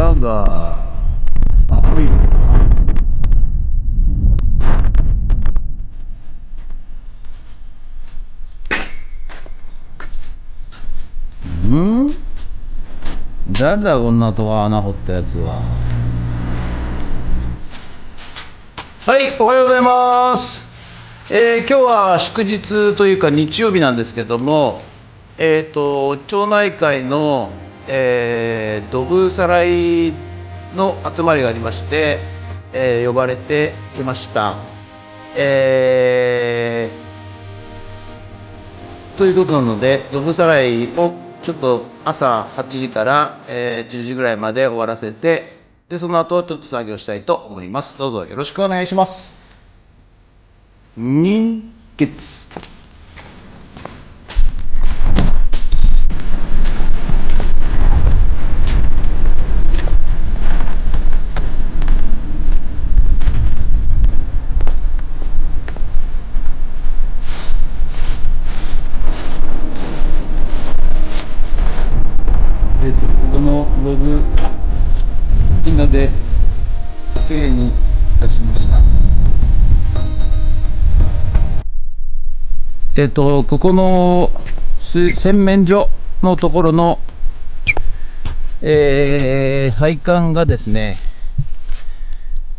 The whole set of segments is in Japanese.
だが、寒い。誰だこんなとこ穴掘ったやつは。はい、おはようございます。今日は祝日というか日曜日なんですけども、町内会の、ドブさらいの集まりがありまして、呼ばれてきました。ということなので、ドブさらいをちょっと朝8時から、10時ぐらいまで終わらせて、で、その後ちょっと作業したいと思います。どうぞよろしくお願いします。人血。このログみんなできれいに出しました。ここの洗面所のところの、配管がですね、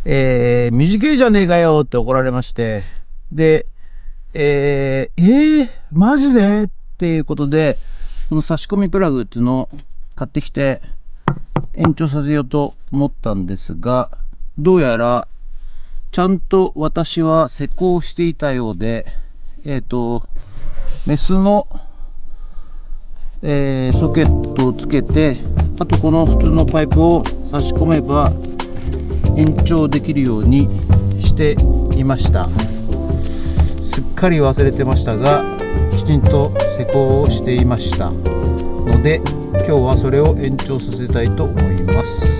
短いじゃねえかよって怒られまして、で、マジでっていうことで、その差し込みプラグっていうのを買ってきて延長させようと思ったんですが、どうやらちゃんと私は施工していたようで、メスの、ソケットをつけて、あとこの普通のパイプを差し込めば延長できるようにしていました。すっかり忘れてましたが、きちんと施工をしていましたので、今日はそれを延長させたいと思います。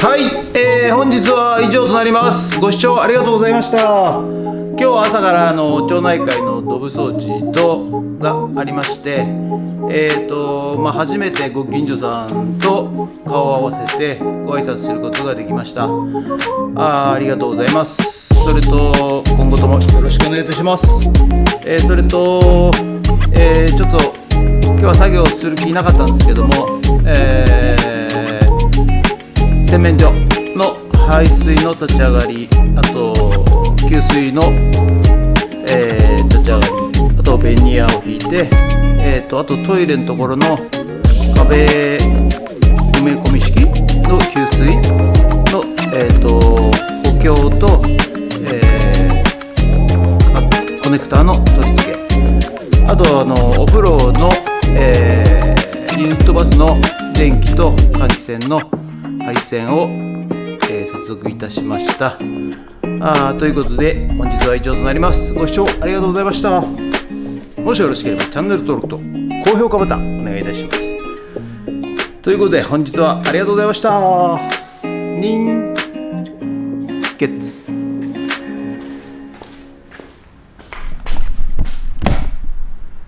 はい、本日は以上となります。ご視聴ありがとうございました。今日は朝から町内会のドブ掃除とがありまして、初めてご近所さんと顔を合わせてご挨拶することができました。ありがとうございます。それと今後ともよろしくお願いいたします。それと、ちょっと今日は作業する気なかったんですけども、洗面所の排水の立ち上がり、あと給水の、立ち上がり、あとベニヤを引いて、あとトイレのところの壁埋め込み式の給水の、補強と、コネクターの取り付け、あとお風呂の、ユニットバスの電気と換気扇の配線を、接続いたしました。ということで本日は以上となります。ご視聴ありがとうございました。もしよろしければチャンネル登録と高評価ボタンお願いいたします。ということで本日はありがとうございました。ニンケツ